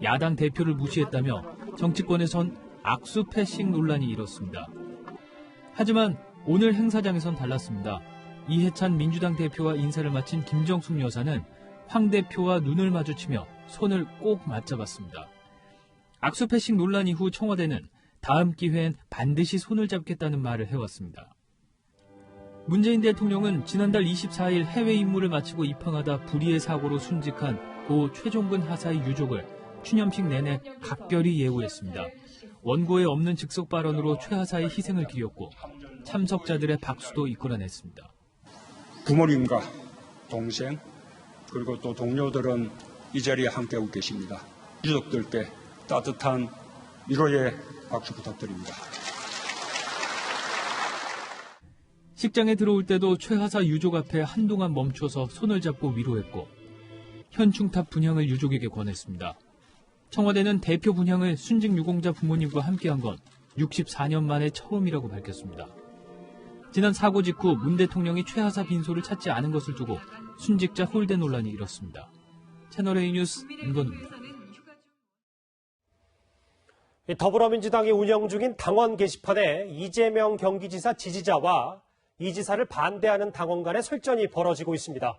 야당 대표를 무시했다며 정치권에선 악수 패싱 논란이 일었습니다. 하지만 오늘 행사장에선 달랐습니다. 이해찬 민주당 대표와 인사를 마친 김정숙 여사는 황 대표와 눈을 마주치며 손을 꼭 맞잡았습니다. 악수 패싱 논란 이후 청와대는 다음 기회엔 반드시 손을 잡겠다는 말을 해왔습니다. 문재인 대통령은 지난달 24일 해외 임무를 마치고 입항하다 불의의 사고로 순직한 고 최종근 하사의 유족을 추념식 내내 각별히 예우했습니다. 원고에 없는 즉석 발언으로 최 하사의 희생을 기렸고 참석자들의 박수도 이끌어냈습니다.
부모님과 동생 그리고 또 동료들은 이 자리에 함께하고 계십니다. 유족들께 따뜻한 위로의 박수 부탁드립니다.
식장에 들어올 때도 최 하사 유족 앞에 한동안 멈춰서 손을 잡고 위로했고 현충탑 분향을 유족에게 권했습니다. 청와대는 대표 분향을 순직 유공자 부모님과 함께한 건 64년 만에 처음이라고 밝혔습니다. 지난 사고 직후 문 대통령이 최 하사 빈소를 찾지 않은 것을 두고 순직자 홀대 논란이 일었습니다. 채널A 뉴스 안건우입니다.
더불어민주당이 운영 중인 당원 게시판에 이재명 경기지사 지지자와 이 지사를 반대하는 당원 간의 설전이 벌어지고 있습니다.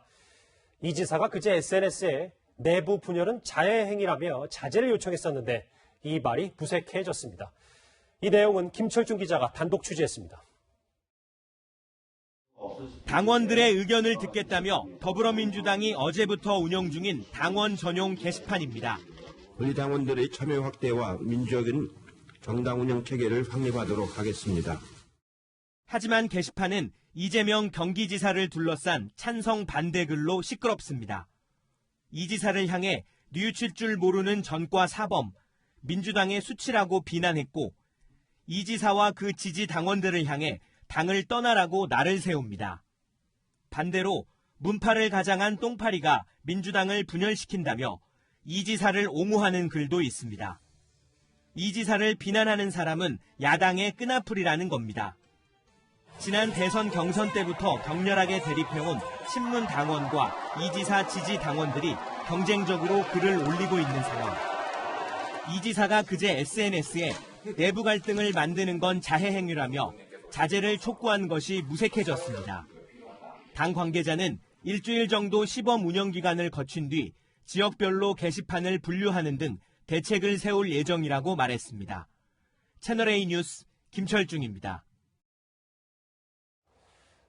이 지사가 그제 SNS에 내부 분열은 자해 행위라며 자제를 요청했었는데 이 말이 무색해졌습니다. 이 내용은 김철중 기자가 단독 취재했습니다.
당원들의 의견을 듣겠다며 더불어민주당이 어제부터 운영 중인 당원 전용 게시판입니다.
우리 당원들의 참여 확대와 민주적인 정당 운영 체계를 확립하도록 하겠습니다.
하지만 게시판은 이재명 경기지사를 둘러싼 찬성 반대 글로 시끄럽습니다. 이 지사를 향해 뉘우칠 줄 모르는 전과 사범, 민주당의 수치라고 비난했고 이 지사와 그 지지 당원들을 향해 당을 떠나라고 날을 세웁니다. 반대로 문파를 가장한 똥파리가 민주당을 분열시킨다며 이 지사를 옹호하는 글도 있습니다. 이 지사를 비난하는 사람은 야당의 끈아풀이라는 겁니다. 지난 대선 경선 때부터 격렬하게 대립해온 친문 당원과 이 지사 지지 당원들이 경쟁적으로 글을 올리고 있는 상황. 이 지사가 그제 SNS에 내부 갈등을 만드는 건 자해 행위라며 자제를 촉구한 것이 무색해졌습니다. 당 관계자는 일주일 정도 시범 운영 기간을 거친 뒤 지역별로 게시판을 분류하는 등 대책을 세울 예정이라고 말했습니다. 채널A 뉴스 김철중입니다.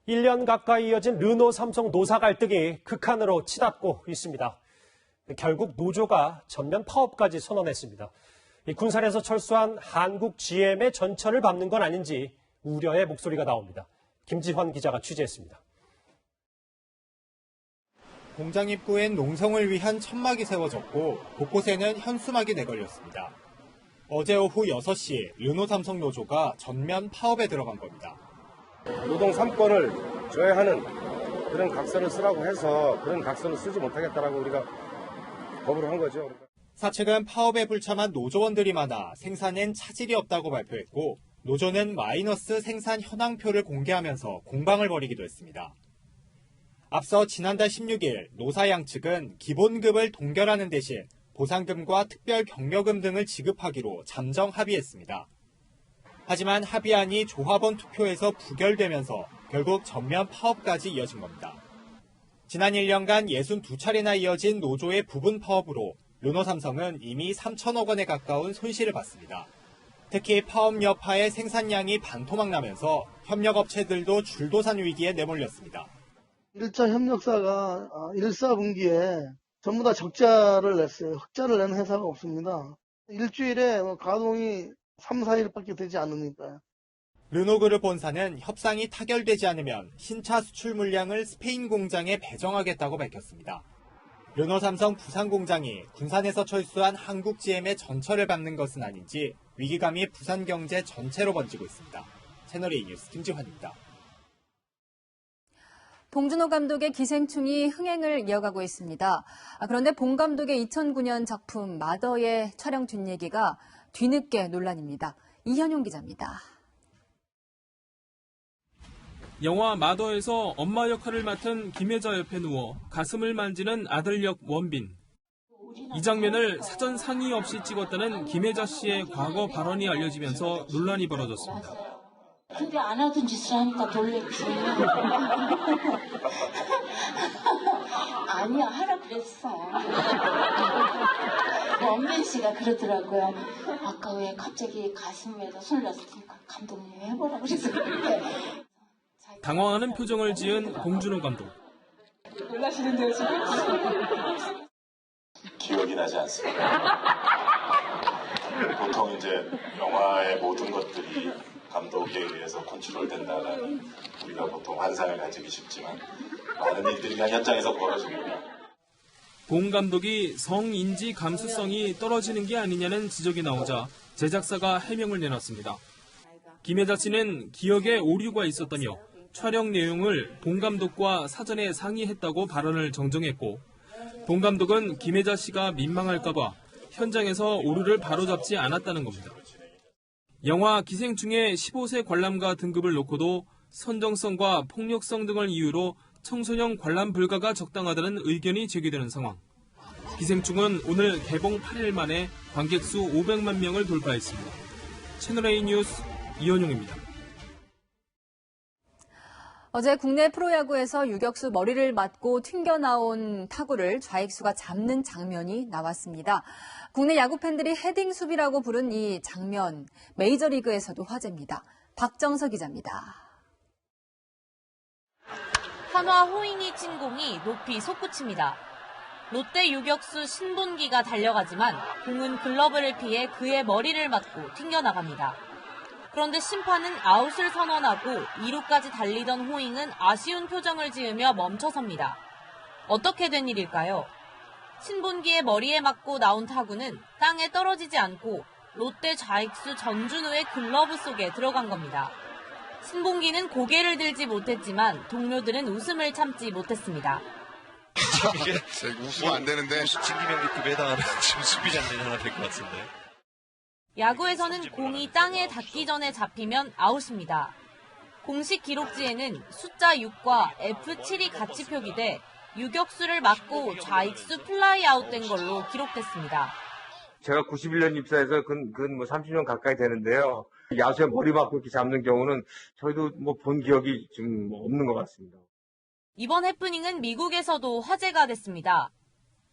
1년 가까이 이어진 르노 삼성 노사 갈등이 극한으로 치닫고 있습니다. 결국 노조가 전면 파업까지 선언했습니다. 군산에서 철수한 한국 GM의 전철을 밟는 건 아닌지 우려의 목소리가 나옵니다. 김지환 기자가 취재했습니다.
공장 입구엔 농성을 위한 천막이 세워졌고 곳곳에는 현수막이 내걸렸습니다. 어제 오후 6시에 르노 삼성 노조가 전면 파업에 들어간 겁니다.
노동 3권을 저해하는 그런 각서를 쓰라고 해서 그런 각서는 쓰지 못하겠다라고 우리가 거부를 한 거죠.
사측은 파업에 불참한 노조원들이 많아 생산엔 차질이 없다고 발표했고 노조는 마이너스 생산 현황표를 공개하면서 공방을 벌이기도 했습니다. 앞서 지난달 16일 노사 양측은 기본급을 동결하는 대신 보상금과 특별 격려금 등을 지급하기로 잠정 합의했습니다. 하지만 합의안이 조합원 투표에서 부결되면서 결국 전면 파업까지 이어진 겁니다. 지난 1년간 62차례나 이어진 노조의 부분 파업으로 르노삼성은 이미 3천억 원에 가까운 손실을 봤습니다. 특히 파업 여파에 생산량이 반토막 나면서 협력업체들도 줄도산 위기에 내몰렸습니다.
1차 협력사가 1사분기에 전부 다 적자를 냈어요. 흑자를 낸 회사가 없습니다. 일주일에 가동이 3, 4일밖에 되지 않으니까요.
르노그룹 본사는 협상이 타결되지 않으면 신차 수출 물량을 스페인 공장에 배정하겠다고 밝혔습니다. 르노삼성 부산 공장이 군산에서 철수한 한국 GM의 전철을 밟는 것은 아닌지 위기감이 부산 경제 전체로 번지고 있습니다. 채널A 뉴스 김지환입니다.
봉준호 감독의 기생충이 흥행을 이어가고 있습니다. 그런데 봉 감독의 2009년 작품 마더의 촬영 뒷얘기가 뒤늦게 논란입니다. 이현용 기자입니다.
영화 마더에서 엄마 역할을 맡은 김혜자 옆에 누워 가슴을 만지는 아들 역 원빈. 이 장면을 사전 상의 없이 찍었다는 김혜자 씨의 과거 발언이 알려지면서 논란이 벌어졌습니다.
근데 안 하던 짓을 하니까 놀랬지. 아니야, 하라 그랬어. 원빈 씨가 그러더라고요. 아까 왜 갑자기 가슴에다 손을 놨으니까 감독님 해보라 그래서 그런데.
당황하는 표정을 지은 봉준호 감독.
놀라시는데요, 지금?
기억이 나지 않습니다. 보통 이제 영화의 모든 것들이 감독에 의해서 컨트롤된다는 우리가 보통 환상을 가지기 쉽지만 많은 일들이 그냥 현장에서 벌어집니다.
봉 감독이 성인지 감수성이 떨어지는 게 아니냐는 지적이 나오자 제작사가 해명을 내놨습니다. 김혜자 씨는 기억에 오류가 있었다며 촬영 내용을 봉 감독과 사전에 상의했다고 발언을 정정했고 봉 감독은 김혜자 씨가 민망할까 봐 현장에서 오류를 바로잡지 않았다는 겁니다. 영화 기생충의 15세 관람가 등급을 놓고도 선정성과 폭력성 등을 이유로 청소년 관람 불가가 적당하다는 의견이 제기되는 상황. 기생충은 오늘 개봉 8일 만에 관객 수 500만 명을 돌파했습니다. 채널A 뉴스 이현용입니다.
어제 국내 프로야구에서 유격수 머리를 맞고 튕겨나온 타구를 좌익수가 잡는 장면이 나왔습니다. 국내 야구 팬들이 헤딩 수비라고 부른 이 장면, 메이저리그에서도 화제입니다. 박정석 기자입니다.
한화 호잉이 친 공이 높이 솟구칩니다. 롯데 유격수 신본기가 달려가지만 공은 글러브를 피해 그의 머리를 맞고 튕겨나갑니다. 그런데 심판은 아웃을 선언하고 2루까지 달리던 호잉은 아쉬운 표정을 지으며 멈춰섭니다. 어떻게 된 일일까요? 신본기의 머리에 맞고 나온 타구는 땅에 떨어지지 않고 롯데 좌익수 전준우의 글러브 속에 들어간 겁니다. 신본기는 고개를 들지 못했지만 동료들은 웃음을 참지 못했습니다.
이게 웃으면 안 되는데 진기명리급에 해당하는 지금 수비 장면이 하나 될 것 같은데.
야구에서는 공이 땅에 닿기 전에 잡히면 아웃입니다. 공식 기록지에는 숫자 6과 F7이 같이 표기돼 유격수를 맞고 좌익수 플라이 아웃된 걸로 기록됐습니다.
제가 91년 입사해서 근 30년 가까이 되는데요. 야수의 머리 맞고 이렇게 잡는 경우는 저희도 본 기억이 좀 없는 것 같습니다.
이번 해프닝은 미국에서도 화제가 됐습니다.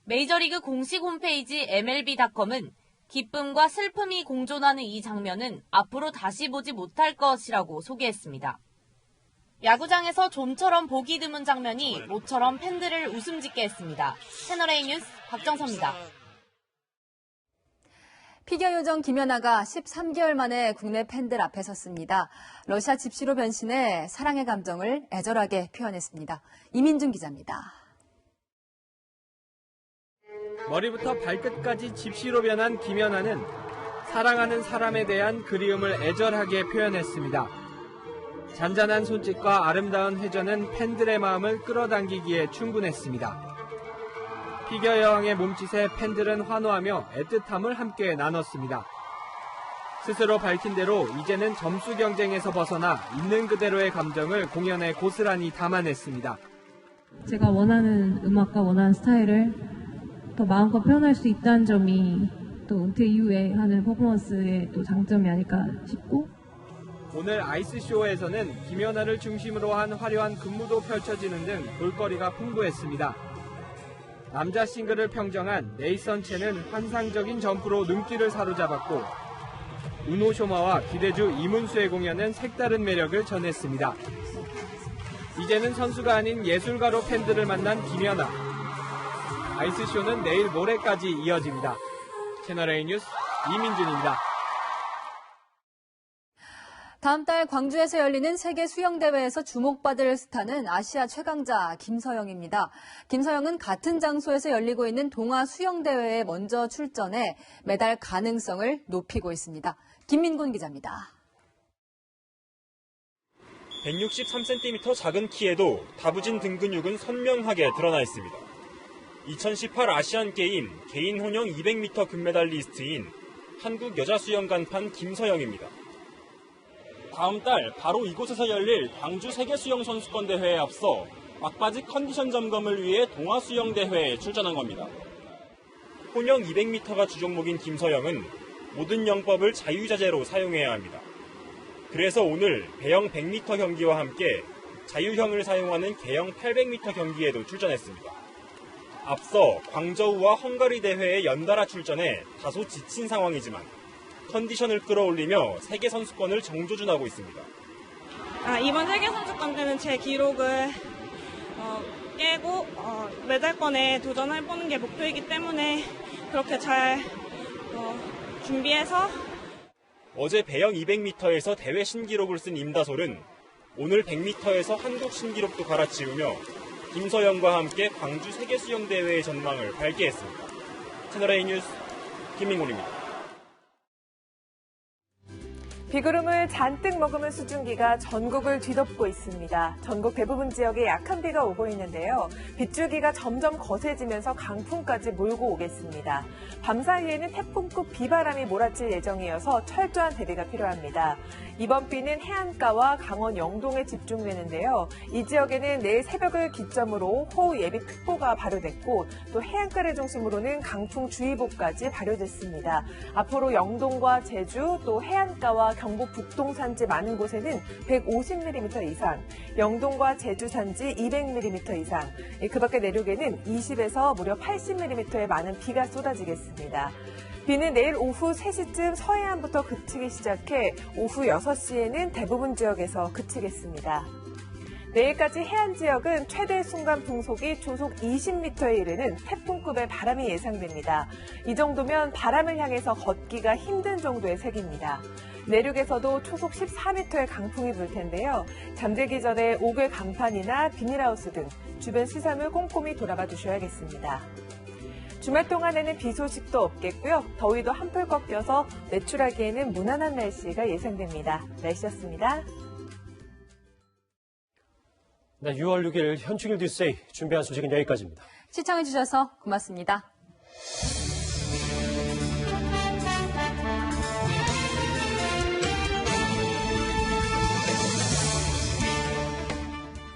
메이저리그 공식 홈페이지 MLB.com은 기쁨과 슬픔이 공존하는 이 장면은 앞으로 다시 보지 못할 것이라고 소개했습니다. 야구장에서 좀처럼 보기 드문 장면이 모처럼 팬들을 웃음 짓게 했습니다. 채널A 뉴스 박정서입니다.
피겨 요정 김연아가 13개월 만에 국내 팬들 앞에 섰습니다. 러시아 집시로 변신해 사랑의 감정을 애절하게 표현했습니다. 이민준 기자입니다.
머리부터 발끝까지 집시로 변한 김연아는 사랑하는 사람에 대한 그리움을 애절하게 표현했습니다. 잔잔한 손짓과 아름다운 회전은 팬들의 마음을 끌어당기기에 충분했습니다. 피겨 여왕의 몸짓에 팬들은 환호하며 애틋함을 함께 나눴습니다. 스스로 밝힌 대로 이제는 점수 경쟁에서 벗어나 있는 그대로의 감정을 공연에 고스란히 담아냈습니다.
제가 원하는 음악과 원하는 스타일을 더 마음껏 표현할 수 있다는 점이 또 은퇴 이후에 하는 퍼포먼스의 또 장점이 아닐까 싶고,
오늘 아이스쇼에서는 김연아를 중심으로 한 화려한 근무도 펼쳐지는 등 볼거리가 풍부했습니다. 남자 싱글을 평정한 네이선 첸은 환상적인 점프로 눈길을 사로잡았고, 우노쇼마와 기대주 이문수의 공연은 색다른 매력을 전했습니다. 이제는 선수가 아닌 예술가로 팬들을 만난 김연아. 아이스쇼는 내일 모레까지 이어집니다. 채널A 뉴스 이민준입니다.
다음 달 광주에서 열리는 세계 수영대회에서 주목받을 스타는 아시아 최강자 김서영입니다. 김서영은 같은 장소에서 열리고 있는 동아 수영대회에 먼저 출전해 메달 가능성을 높이고 있습니다. 김민곤 기자입니다.
163cm 작은 키에도 다부진 등 근육은 선명하게 드러나 있습니다. 2018 아시안게임 개인 혼영 200m 금메달리스트인 한국 여자 수영 간판 김서영입니다. 다음 달 바로 이곳에서 열릴 광주 세계수영선수권대회에 앞서 막바지 컨디션 점검을 위해 동아수영대회에 출전한 겁니다. 혼영 200m가 주종목인 김서영은 모든 영법을 자유자재로 사용해야 합니다. 그래서 오늘 배영 100m 경기와 함께 자유형을 사용하는 개영 800m 경기에도 출전했습니다. 앞서 광저우와 헝가리 대회에 연달아 출전해 다소 지친 상황이지만 컨디션을 끌어올리며 세계선수권을 정조준하고 있습니다.
이번 세계선수권 때는 제 기록을 깨고 메달권에 도전해보는 게 목표이기 때문에 그렇게 잘 준비해서
어제 배영 200m에서 대회 신기록을 쓴 임다솔은 오늘 100m에서 한국 신기록도 갈아치우며 김서영과 함께 광주 세계수영대회의 전망을 밝게 했습니다. 채널A 뉴스 김민곤입니다.
비구름을 잔뜩 머금은 수증기가 전국을 뒤덮고 있습니다. 전국 대부분 지역에 약한 비가 오고 있는데요. 빗줄기가 점점 거세지면서 강풍까지 몰고 오겠습니다. 밤사이에는 태풍급 비바람이 몰아칠 예정이어서 철저한 대비가 필요합니다. 이번 비는 해안가와 강원 영동에 집중되는데요. 이 지역에는 내일 새벽을 기점으로 호우 예비특보가 발효됐고 또 해안가를 중심으로는 강풍주의보까지 발효됐습니다. 앞으로 영동과 제주 또 해안가와 경북 북동 산지 많은 곳에는 150mm 이상, 영동과 제주 산지 200mm 이상, 그 밖에 내륙에는 20에서 무려 80mm의 많은 비가 쏟아지겠습니다. 비는 내일 오후 3시쯤 서해안부터 그치기 시작해 오후 6시에는 대부분 지역에서 그치겠습니다. 내일까지 해안 지역은 최대 순간 풍속이 초속 20m에 이르는 태풍급의 바람이 예상됩니다. 이 정도면 바람을 향해서 걷기가 힘든 정도의 색입니다. 내륙에서도 초속 14m의 강풍이 불 텐데요. 잠들기 전에 옥외 간판이나 비닐하우스 등 주변 시설물 꼼꼼히 돌아봐 주셔야겠습니다. 주말 동안에는 비 소식도 없겠고요. 더위도 한풀 꺾여서 외출하기에는 무난한 날씨가 예상됩니다. 날씨였습니다.
네, 6월 6일 현충일 뉴스데이 준비한 소식은 여기까지입니다.
시청해주셔서 고맙습니다.